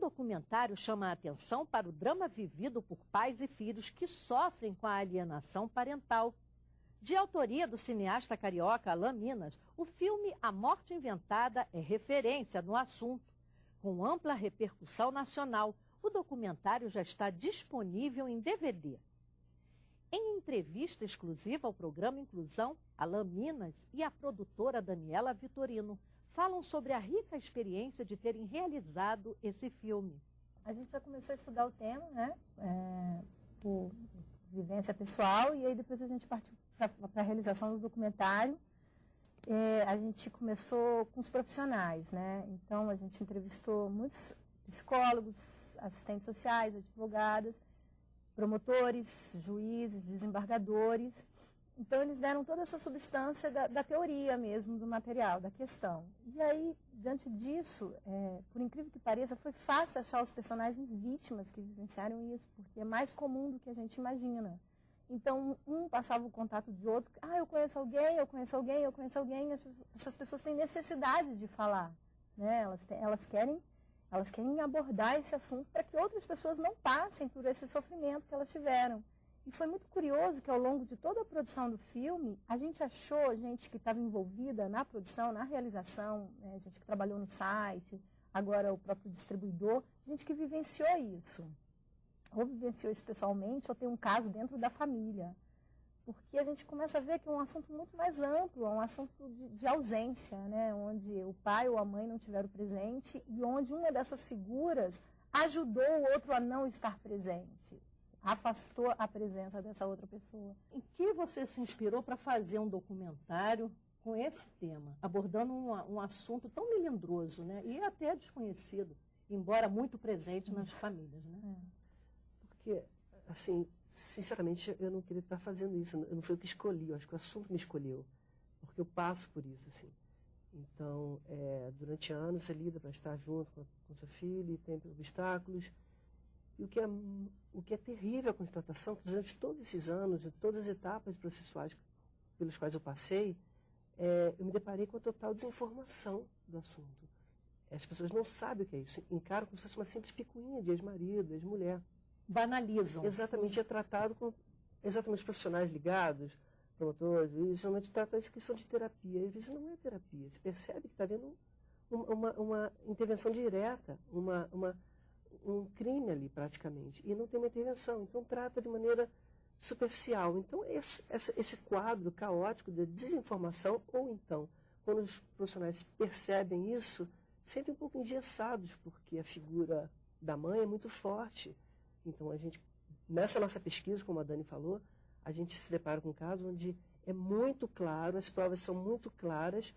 documentário chama a atenção para o drama vivido por pais e filhos que sofrem com a alienação parental. De autoria do cineasta carioca Alan Minas, o filme A Morte Inventada é referência no assunto. Com ampla repercussão nacional, o documentário já está disponível em DVD. Em entrevista exclusiva ao programa Inclusão, Alan Minas e a produtora Daniela Vitorino falam sobre a rica experiência de terem realizado esse filme. A gente já começou a estudar o tema, né, por vivência pessoal, e aí depois a gente partiu para a realização do documentário. A gente começou com os profissionais, né, então a gente entrevistou muitos psicólogos, assistentes sociais, advogadas, promotores, juízes, desembargadores. Então, eles deram toda essa substância da teoria mesmo, do material, da questão. E aí, diante disso, por incrível que pareça, foi fácil achar os personagens vítimas que vivenciaram isso, porque é mais comum do que a gente imagina. Então, um passava o contato de outro, eu conheço alguém, eu conheço alguém, eu conheço alguém. Essas pessoas têm necessidade de falar, né? Elas querem abordar esse assunto para que outras pessoas não passem por esse sofrimento que elas tiveram. E foi muito curioso que ao longo de toda a produção do filme, a gente achou gente que estava envolvida na produção, na realização, né, gente que trabalhou no site, agora o próprio distribuidor, gente que vivenciou isso. Ou vivenciou isso pessoalmente, ou tem um caso dentro da família. Porque a gente começa a ver que é um assunto muito mais amplo, é um assunto de ausência, né, onde o pai ou a mãe não tiveram presente e onde uma dessas figuras ajudou o outro a não estar presente. Afastou a presença dessa outra pessoa. Em que você se inspirou para fazer um documentário com esse tema, abordando um assunto tão melindroso, né? E até desconhecido, embora muito presente nas famílias, né? Porque, assim, sinceramente, eu não queria estar fazendo isso. Eu não foi o que escolhi, eu acho que o assunto me escolheu. Porque eu passo por isso, assim. Então, durante anos você lida para estar junto com seu filho, e tem obstáculos. E o que é terrível a constatação, que durante todos esses anos, de todas as etapas processuais pelos quais eu passei, eu me deparei com a total desinformação do assunto. As pessoas não sabem o que é isso, encaram como se fosse uma simples picuinha de ex-marido, ex-mulher. Banalizam. Exatamente, é tratado com exatamente os profissionais ligados, promotores, juízes, geralmente trata de questão de terapia. E às vezes não é terapia, você percebe que está havendo uma intervenção direta, um crime ali praticamente, e não tem uma intervenção, então trata de maneira superficial. Então esse quadro caótico de desinformação, ou então, quando os profissionais percebem isso, sentem um pouco engessados, porque a figura da mãe é muito forte. Então a gente, nessa nossa pesquisa, como a Dani falou, a gente se depara com um caso onde é muito claro, as provas são muito claras,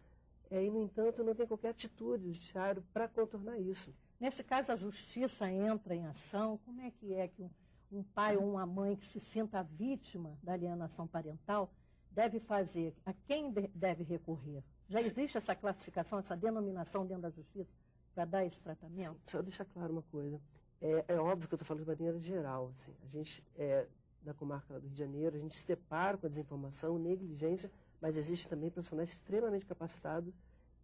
e no entanto não tem qualquer atitude do judiciário para contornar isso. Nesse caso, a justiça entra em ação. Como é que um pai ou uma mãe que se sinta vítima da alienação parental deve fazer? A quem deve recorrer? Já existe essa classificação, essa denominação dentro da justiça para dar esse tratamento? Sim, só deixar claro uma coisa. É óbvio que eu estou falando de maneira geral. Assim. A gente, da comarca do Rio de Janeiro, a gente se depara com a desinformação, negligência, mas existem também profissionais extremamente capacitados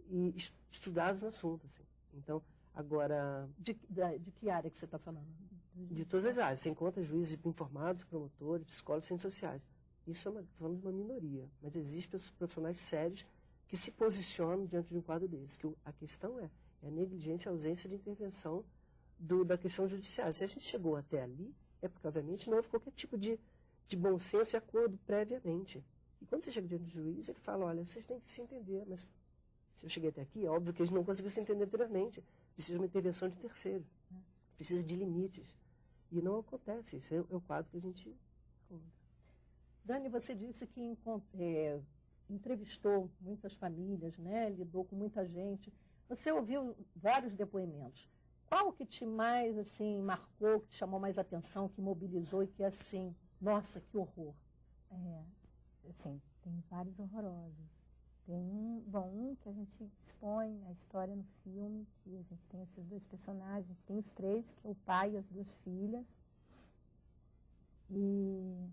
e estudados no assunto. Assim. Então, agora... De que área que você está falando? De todas as áreas. Você encontra juízes informados, promotores, psicólogos, ciências sociais. Isso estou falando de uma minoria. Mas existem profissionais sérios que se posicionam diante de um quadro desse. Que a questão é a negligência, a ausência de intervenção da questão judiciária. Se a gente chegou até ali, é porque, obviamente, não houve qualquer tipo de bom senso e acordo previamente. E quando você chega diante do juiz, ele fala, olha, vocês têm que se entender, mas se eu cheguei até aqui, é óbvio que eles não conseguiram se entender anteriormente. Precisa de uma intervenção de terceiro. Precisa de limites. E não acontece. Isso é o quadro que a gente encontra. Dani, você disse que entrevistou muitas famílias, né? Lidou com muita gente. Você ouviu vários depoimentos. Qual que te mais assim, marcou, que te chamou mais atenção, que mobilizou e que assim, nossa, que horror? Assim, tem vários horrorosos. Tem um que a gente expõe a história no filme, que a gente tem esses dois personagens, a gente tem os três, que é o pai e as duas filhas, e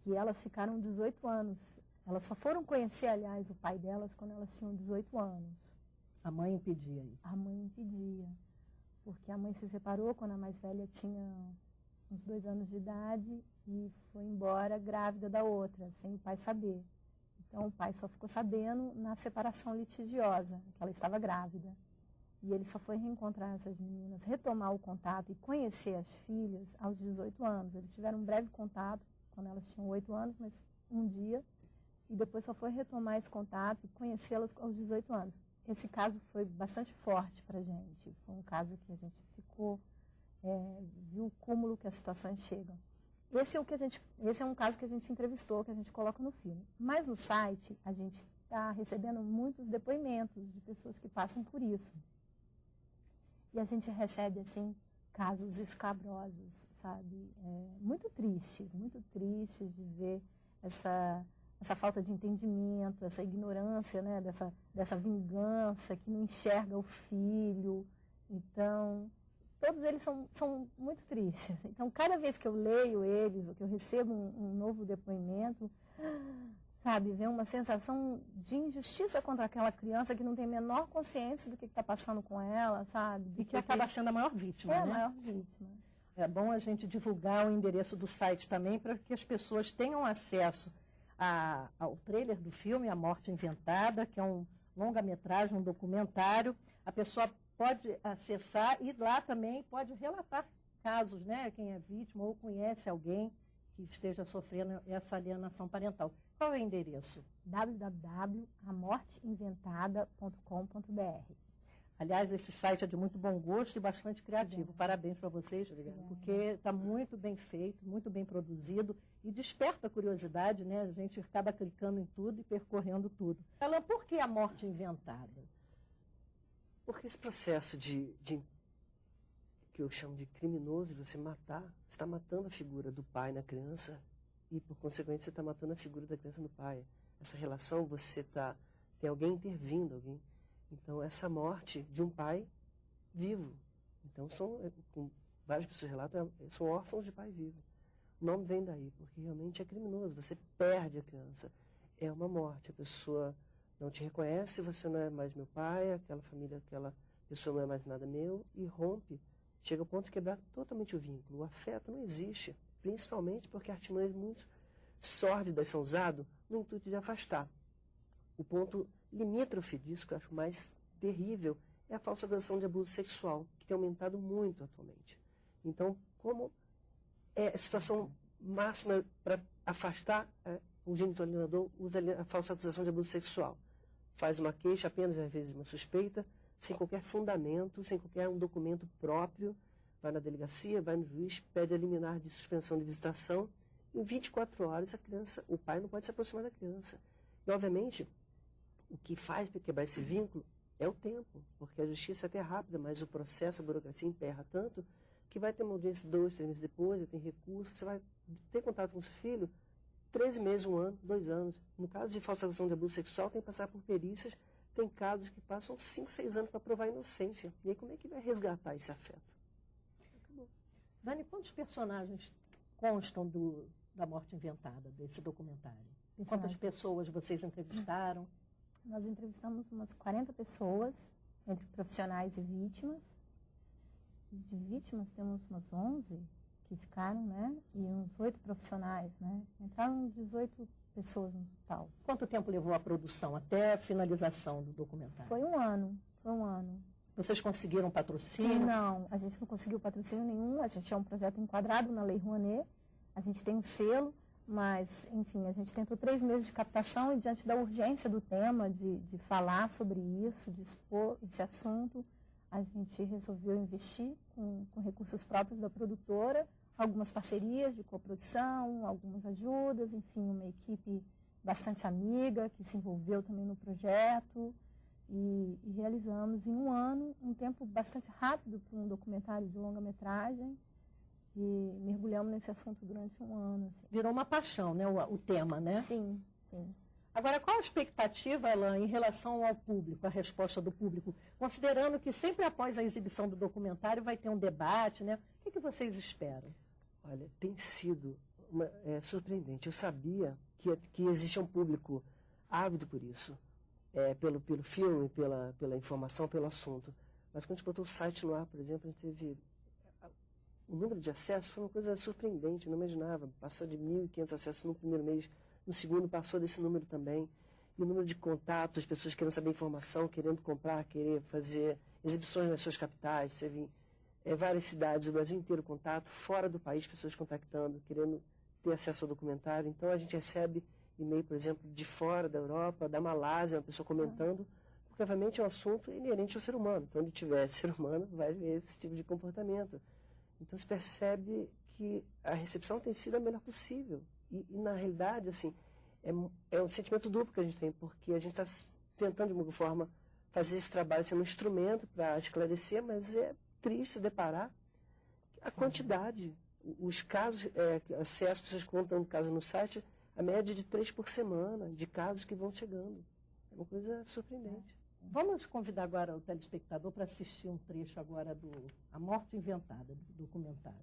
que elas ficaram 18 anos. Elas só foram conhecer, aliás, o pai delas quando elas tinham 18 anos. A mãe impedia isso? A mãe impedia. porque a mãe se separou quando a mais velha tinha uns 2 anos de idade e foi embora grávida da outra, sem o pai saber. Então, o pai só ficou sabendo na separação litigiosa, que ela estava grávida. E ele só foi reencontrar essas meninas, retomar o contato e conhecer as filhas aos 18 anos. Eles tiveram um breve contato quando elas tinham 8 anos, mas um dia, e depois só foi retomar esse contato e conhecê-las aos 18 anos. Esse caso foi bastante forte para a gente. Foi um caso que a gente ficou, viu o cúmulo que as situações chegam. Esse é um caso que a gente entrevistou, que a gente coloca no filme. Mas no site, a gente está recebendo muitos depoimentos de pessoas que passam por isso. E a gente recebe, assim, casos escabrosos, sabe? Muito tristes de ver essa falta de entendimento, essa ignorância, né? dessa vingança que não enxerga o filho. Então, todos eles são muito tristes. Então, cada vez que eu leio eles, ou que eu recebo um novo depoimento, sabe, vem uma sensação de injustiça contra aquela criança que não tem a menor consciência do que está passando com ela, sabe? E que acaba sendo a maior vítima, né? É a maior vítima. É bom a gente divulgar o endereço do site também, para que as pessoas tenham acesso ao trailer do filme A Morte Inventada, que é um longa-metragem, um documentário. A pessoa pode acessar e lá também pode relatar casos, né? Quem é vítima ou conhece alguém que esteja sofrendo essa alienação parental. Qual é o endereço? www.amorteinventada.com.br. Aliás, esse site é de muito bom gosto e bastante criativo. Parabéns para vocês, porque está muito bem feito, muito bem produzido e desperta a curiosidade, né? A gente acaba clicando em tudo e percorrendo tudo. Ela, por que a morte inventada? Porque esse processo que eu chamo de criminoso, de você matar, você está matando a figura do pai na criança e, por consequência, você está matando a figura da criança no pai. Essa relação, tem alguém intervindo, Então, essa morte de um pai vivo. Então, como várias pessoas relatam, são órfãos de pai vivo. O nome vem daí, porque realmente é criminoso. Você perde a criança. É uma morte. A pessoa não te reconhece, você não é mais meu pai, aquela família, aquela pessoa não é mais nada meu, e rompe. Chega ao ponto de quebrar totalmente o vínculo. O afeto não existe, principalmente porque artimanhas muito sórdidas são usadas no intuito de afastar. O ponto limítrofe disso, que eu acho mais terrível, é a falsa acusação de abuso sexual, que tem aumentado muito atualmente. Então, como é a situação máxima para afastar o gênito alienador, usa a falsa acusação de abuso sexual. Faz uma queixa, apenas às vezes uma suspeita, sem qualquer fundamento, sem qualquer documento próprio, vai na delegacia, vai no juiz, pede a liminar de suspensão de visitação. Em 24 horas, o pai não pode se aproximar da criança. E, obviamente, o que faz para quebrar esse vínculo é o tempo, porque a justiça é até rápida, mas o processo, a burocracia emperra tanto que vai ter uma audiência 2, 3 meses depois, tem recurso, você vai ter contato com o seu filho 13 meses, 1 ano, 2 anos. No caso de falsa acusação de abuso sexual, tem que passar por perícias, tem casos que passam 5, 6 anos para provar a inocência. E aí como é que vai resgatar esse afeto? Acabou. Dani, quantos personagens constam da Morte Inventada, desse documentário? Quantas pessoas vocês entrevistaram? Nós entrevistamos umas 40 pessoas, entre profissionais e vítimas. De vítimas temos umas 11 que ficaram, né? E uns 8 profissionais, né? Entraram 18 pessoas no total. Quanto tempo levou a produção até a finalização do documentário? Foi um ano. Vocês conseguiram patrocínio? Não, a gente não conseguiu patrocínio nenhum. A gente é um projeto enquadrado na Lei Rouanet. A gente tem um selo. Mas, enfim, a gente tentou 3 meses de captação e, diante da urgência do tema, de falar sobre isso, de expor esse assunto, a gente resolveu investir com recursos próprios da produtora, algumas parcerias de coprodução, algumas ajudas, enfim, uma equipe bastante amiga que se envolveu também no projeto e realizamos em um ano, um tempo bastante rápido para um documentário de longa-metragem. E mergulhamos nesse assunto durante um ano. Assim. Virou uma paixão, né, o tema, né? Sim. Agora, qual a expectativa, Alain, em relação ao público, a resposta do público? Considerando que sempre após a exibição do documentário vai ter um debate, né? O que vocês esperam? Olha, tem sido surpreendente. Eu sabia que existe um público ávido por isso, pelo filme, pela informação, pelo assunto. Mas quando a gente botou o site no ar, por exemplo, a gente teve... O número de acessos foi uma coisa surpreendente, eu não imaginava. Passou de 1.500 acessos no primeiro mês, no segundo passou desse número também. E o número de contatos, pessoas querendo saber informação, querendo comprar, querer fazer exibições nas suas capitais. Teve várias cidades, o Brasil inteiro contato, fora do país, pessoas contactando, querendo ter acesso ao documentário. Então a gente recebe e-mail, por exemplo, de fora da Europa, da Malásia, uma pessoa comentando, porque obviamente é um assunto inerente ao ser humano. Então onde tiver ser humano, vai ver esse tipo de comportamento. Então se percebe que a recepção tem sido a melhor possível. E na realidade, assim, é um sentimento duplo que a gente tem, porque a gente está tentando, de alguma forma, fazer esse trabalho sendo um instrumento para esclarecer, mas é triste se deparar a quantidade, os casos, se as pessoas contam um caso no site, a média de 3 por semana, de casos que vão chegando. É uma coisa surpreendente. Vamos convidar agora o telespectador para assistir um trecho agora do A Morte Inventada, do documentário.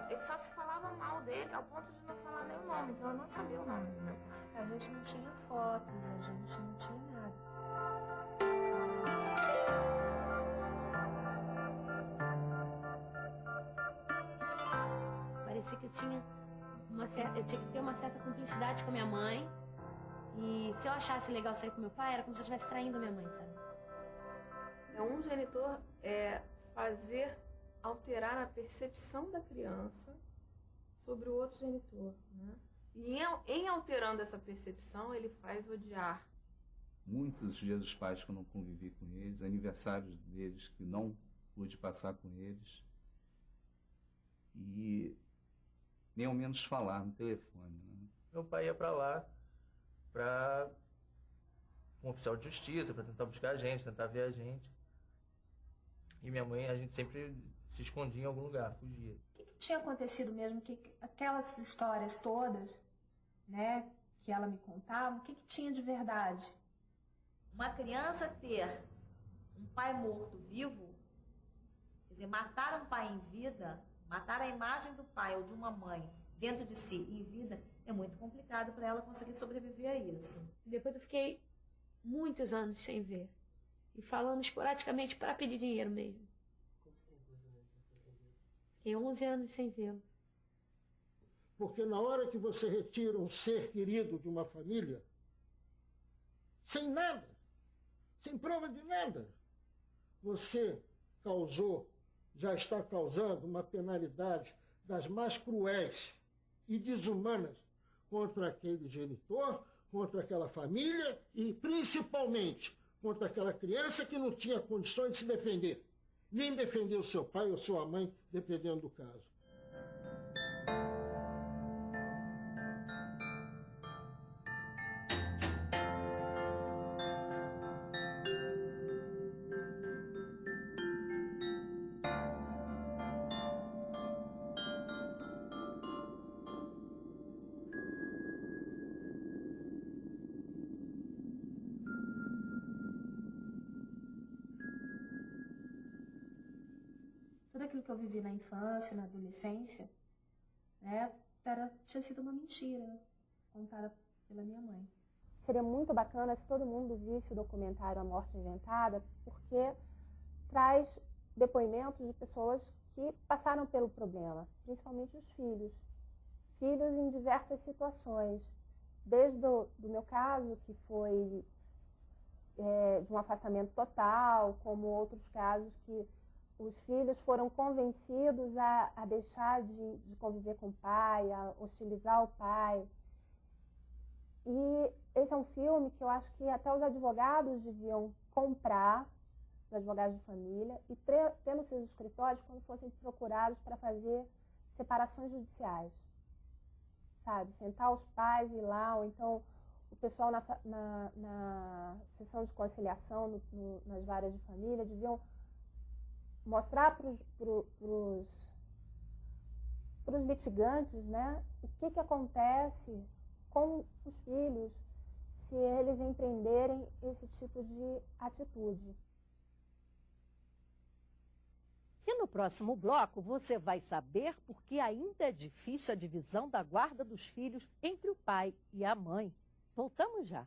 Ele só se falava mal dele ao ponto de não falar nem o nome, então eu não sabia o nome do meu pai. A gente não tinha fotos, a gente não tinha nada. Parecia que eu tinha que ter uma certa cumplicidade com a minha mãe. E se eu achasse legal sair com meu pai, era como se eu estivesse traindo a minha mãe, sabe? Um genitor é alterar a percepção da criança sobre o outro genitor, né? E em alterando essa percepção, ele faz odiar. Muitos dias dos pais que eu não convivi com eles, aniversários deles que não pude passar com eles. E nem ao menos falar no telefone, né? Meu pai ia para lá para um oficial de justiça, para tentar buscar a gente, tentar ver a gente. E minha mãe, a gente sempre se escondia em algum lugar, fugia. O que tinha acontecido mesmo? Que aquelas histórias todas, né, que ela me contava, o que tinha de verdade? Uma criança ter um pai morto vivo, quer dizer, matar um pai em vida, matar a imagem do pai ou de uma mãe dentro de si em vida, é muito complicado para ela conseguir sobreviver a isso. Depois eu fiquei muitos anos sem ver. E falando esporadicamente para pedir dinheiro mesmo. Fiquei 11 anos sem vê-lo. Porque na hora que você retira um ser querido de uma família, sem nada, sem prova de nada, você já está causando uma penalidade das mais cruéis e desumanas contra aquele genitor, contra aquela família e principalmente contra aquela criança que não tinha condições de se defender, nem defender o seu pai ou sua mãe, dependendo do caso. Tudo aquilo que eu vivi na infância, na adolescência, né, tinha sido uma mentira contada pela minha mãe. Seria muito bacana se todo mundo visse o documentário A Morte Inventada, porque traz depoimentos de pessoas que passaram pelo problema, principalmente os filhos. Filhos em diversas situações, desde do meu caso, que foi de um afastamento total, como outros casos que os filhos foram convencidos a deixar de conviver com o pai, a hostilizar o pai. E esse é um filme que eu acho que até os advogados deviam comprar, os advogados de família, e ter nos seus escritórios quando fossem procurados para fazer separações judiciais. Sabe? Sentar os pais e ir lá, ou então o pessoal na sessão de conciliação, nas varas de família, deviam mostrar para os litigantes, né, o que acontece com os filhos se eles empreenderem esse tipo de atitude. E E no próximo bloco você vai saber por que ainda é difícil a divisão da guarda dos filhos entre o pai e a mãe. Voltamos já.